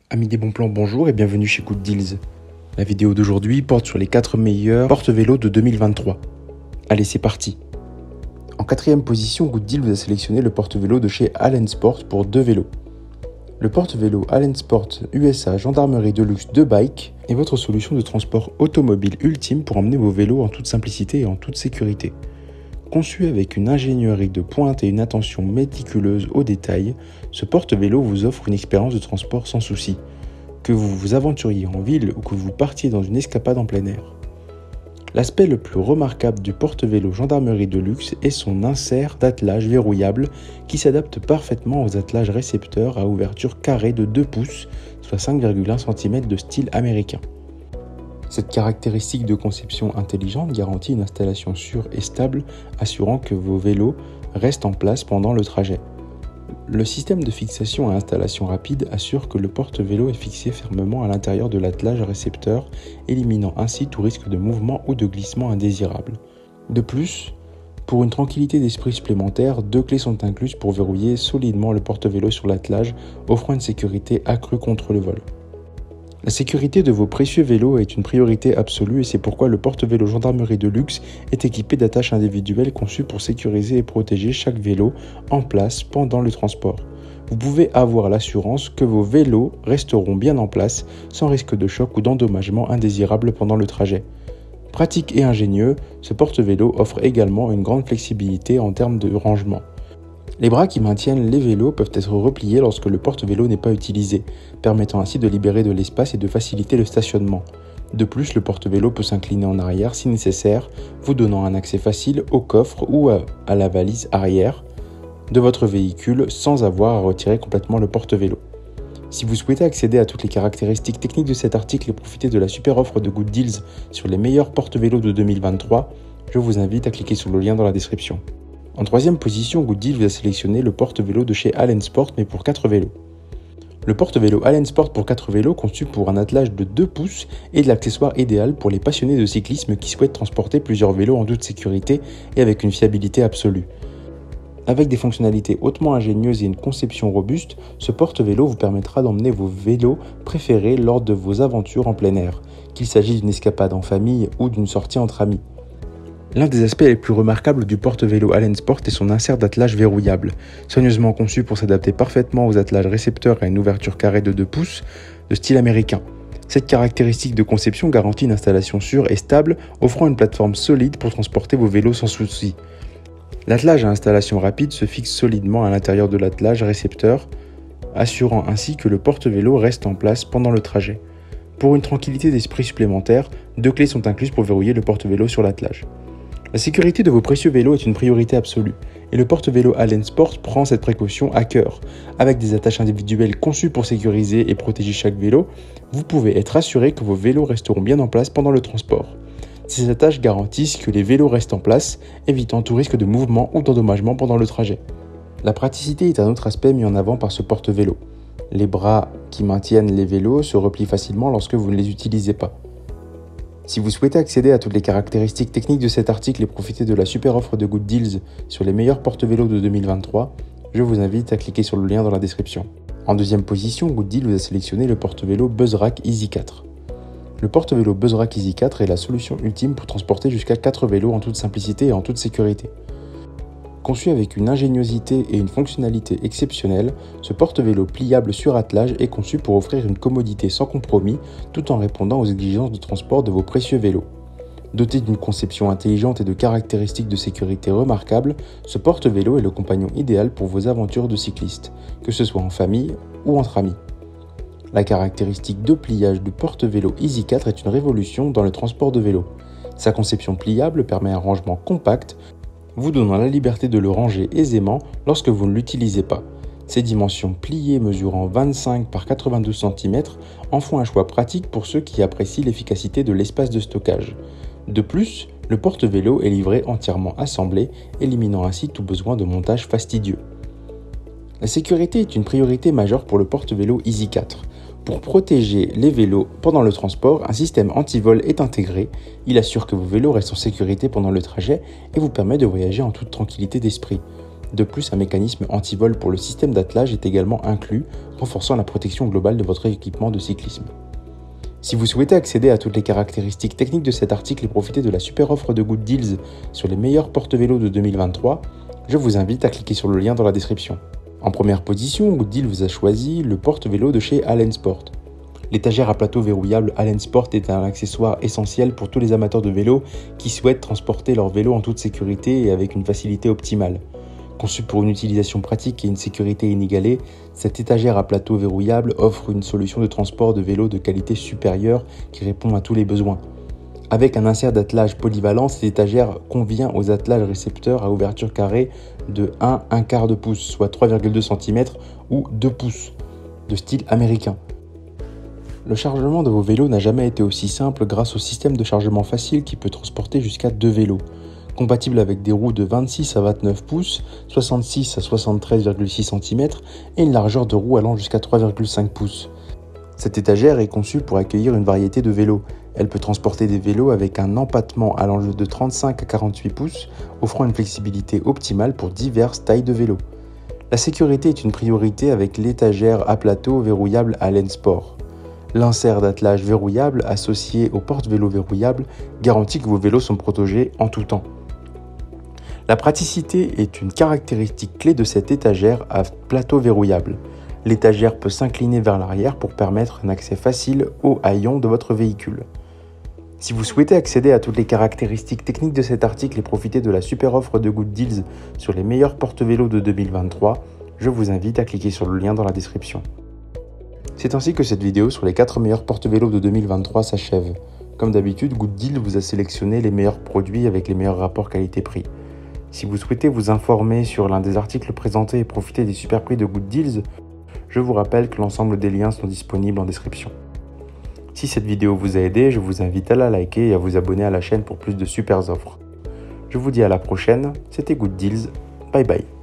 Amis des bons plans, bonjour et bienvenue chez Good Deals. La vidéo d'aujourd'hui porte sur les 4 meilleurs porte-vélos de 2023. Allez, c'est parti. En 4e position, Good Deals vous a sélectionné le porte-vélo de chez Allen Sport pour 2 vélos. Le porte-vélo Allen Sport USA Gendarmerie Deluxe 2 Bike est votre solution de transport automobile ultime pour emmener vos vélos en toute simplicité et en toute sécurité. Conçu avec une ingénierie de pointe et une attention méticuleuse aux détails, ce porte-vélo vous offre une expérience de transport sans souci, que vous vous aventuriez en ville ou que vous partiez dans une escapade en plein air. L'aspect le plus remarquable du porte-vélo Gendarmerie Deluxe est son insert d'attelage verrouillable qui s'adapte parfaitement aux attelages récepteurs à ouverture carrée de 2 pouces, soit 5,1 cm de style américain. Cette caractéristique de conception intelligente garantit une installation sûre et stable, assurant que vos vélos restent en place pendant le trajet. Le système de fixation à installation rapide assure que le porte-vélo est fixé fermement à l'intérieur de l'attelage récepteur, éliminant ainsi tout risque de mouvement ou de glissement indésirable. De plus, pour une tranquillité d'esprit supplémentaire, 2 clés sont incluses pour verrouiller solidement le porte-vélo sur l'attelage, offrant une sécurité accrue contre le vol. La sécurité de vos précieux vélos est une priorité absolue et c'est pourquoi le porte-vélo Gendarmerie Deluxe est équipé d'attaches individuelles conçues pour sécuriser et protéger chaque vélo en place pendant le transport. Vous pouvez avoir l'assurance que vos vélos resteront bien en place sans risque de choc ou d'endommagement indésirable pendant le trajet. Pratique et ingénieux, ce porte-vélo offre également une grande flexibilité en termes de rangement. Les bras qui maintiennent les vélos peuvent être repliés lorsque le porte-vélo n'est pas utilisé, permettant ainsi de libérer de l'espace et de faciliter le stationnement. De plus, le porte-vélo peut s'incliner en arrière si nécessaire, vous donnant un accès facile au coffre ou à la valise arrière de votre véhicule sans avoir à retirer complètement le porte-vélo. Si vous souhaitez accéder à toutes les caractéristiques techniques de cet article et profiter de la super offre de Good Deals sur les meilleurs porte-vélos de 2023, je vous invite à cliquer sur le lien dans la description. En 3e position, Good Deals vous a sélectionné le porte-vélo de chez Allen Sport, mais pour 4 vélos. Le porte-vélo Allen Sport pour 4 vélos, conçu pour un attelage de 2 pouces, est l'accessoire idéal pour les passionnés de cyclisme qui souhaitent transporter plusieurs vélos en toute sécurité et avec une fiabilité absolue. Avec des fonctionnalités hautement ingénieuses et une conception robuste, ce porte-vélo vous permettra d'emmener vos vélos préférés lors de vos aventures en plein air, qu'il s'agisse d'une escapade en famille ou d'une sortie entre amis. L'un des aspects les plus remarquables du porte-vélo Allen Sport est son insert d'attelage verrouillable. Soigneusement conçu pour s'adapter parfaitement aux attelages récepteurs à une ouverture carrée de 2 pouces de style américain. Cette caractéristique de conception garantit une installation sûre et stable, offrant une plateforme solide pour transporter vos vélos sans souci. L'attelage à installation rapide se fixe solidement à l'intérieur de l'attelage récepteur, assurant ainsi que le porte-vélo reste en place pendant le trajet. Pour une tranquillité d'esprit supplémentaire, 2 clés sont incluses pour verrouiller le porte-vélo sur l'attelage. La sécurité de vos précieux vélos est une priorité absolue, et le porte-vélo Allen Sport prend cette précaution à cœur. Avec des attaches individuelles conçues pour sécuriser et protéger chaque vélo, vous pouvez être assuré que vos vélos resteront bien en place pendant le transport. Ces attaches garantissent que les vélos restent en place, évitant tout risque de mouvement ou d'endommagement pendant le trajet. La praticité est un autre aspect mis en avant par ce porte-vélo. Les bras qui maintiennent les vélos se replient facilement lorsque vous ne les utilisez pas. Si vous souhaitez accéder à toutes les caractéristiques techniques de cet article et profiter de la super offre de Good Deals sur les meilleurs porte-vélos de 2023, je vous invite à cliquer sur le lien dans la description. En 2e position, Good Deals vous a sélectionné le porte-vélo BuzzRack Easy 4. Le porte-vélo BuzzRack Easy 4 est la solution ultime pour transporter jusqu'à 4 vélos en toute simplicité et en toute sécurité. Conçu avec une ingéniosité et une fonctionnalité exceptionnelles, ce porte-vélo pliable sur attelage est conçu pour offrir une commodité sans compromis tout en répondant aux exigences de transport de vos précieux vélos. Doté d'une conception intelligente et de caractéristiques de sécurité remarquables, ce porte-vélo est le compagnon idéal pour vos aventures de cycliste, que ce soit en famille ou entre amis. La caractéristique de pliage du porte-vélo Easy 4 est une révolution dans le transport de vélo. Sa conception pliable permet un rangement compact, vous donnant la liberté de le ranger aisément lorsque vous ne l'utilisez pas. Ses dimensions pliées mesurant 25 par 82 cm en font un choix pratique pour ceux qui apprécient l'efficacité de l'espace de stockage. De plus, le porte-vélo est livré entièrement assemblé, éliminant ainsi tout besoin de montage fastidieux. La sécurité est une priorité majeure pour le porte-vélo Easy 4. Pour protéger les vélos pendant le transport, un système anti-vol est intégré. Il assure que vos vélos restent en sécurité pendant le trajet et vous permet de voyager en toute tranquillité d'esprit. De plus, un mécanisme anti-vol pour le système d'attelage est également inclus, renforçant la protection globale de votre équipement de cyclisme. Si vous souhaitez accéder à toutes les caractéristiques techniques de cet article et profiter de la super offre de Good Deals sur les meilleurs porte-vélos de 2023, je vous invite à cliquer sur le lien dans la description. En première position, Good Deals vous a choisi le porte-vélo de chez Allen Sport. L'étagère à plateau verrouillable Allen Sport est un accessoire essentiel pour tous les amateurs de vélo qui souhaitent transporter leur vélo en toute sécurité et avec une facilité optimale. Conçu pour une utilisation pratique et une sécurité inégalée, cette étagère à plateau verrouillable offre une solution de transport de vélo de qualité supérieure qui répond à tous les besoins. Avec un insert d'attelage polyvalent, cette étagère convient aux attelages récepteurs à ouverture carrée de 1/4 de pouce, soit 3,2 cm ou 2 pouces, de style américain. Le chargement de vos vélos n'a jamais été aussi simple grâce au système de chargement facile qui peut transporter jusqu'à 2 vélos. Compatible avec des roues de 26 à 29 pouces, 66 à 73,6 cm et une largeur de roue allant jusqu'à 3,5 pouces. Cette étagère est conçue pour accueillir une variété de vélos. Elle peut transporter des vélos avec un empattement allant de 35 à 48 pouces, offrant une flexibilité optimale pour diverses tailles de vélos. La sécurité est une priorité avec l'étagère à plateau verrouillable Allen Sport. L'insert d'attelage verrouillable associé au porte-vélo verrouillable garantit que vos vélos sont protégés en tout temps. La praticité est une caractéristique clé de cette étagère à plateau verrouillable. L'étagère peut s'incliner vers l'arrière pour permettre un accès facile aux haillons de votre véhicule. Si vous souhaitez accéder à toutes les caractéristiques techniques de cet article et profiter de la super offre de Good Deals sur les meilleurs porte-vélos de 2023, je vous invite à cliquer sur le lien dans la description. C'est ainsi que cette vidéo sur les 4 meilleurs porte-vélos de 2023 s'achève. Comme d'habitude, Good Deals vous a sélectionné les meilleurs produits avec les meilleurs rapports qualité-prix. Si vous souhaitez vous informer sur l'un des articles présentés et profiter des super prix de Good Deals, je vous rappelle que l'ensemble des liens sont disponibles en description. Si cette vidéo vous a aidé, je vous invite à la liker et à vous abonner à la chaîne pour plus de super offres. Je vous dis à la prochaine, c'était Good Deals, bye bye.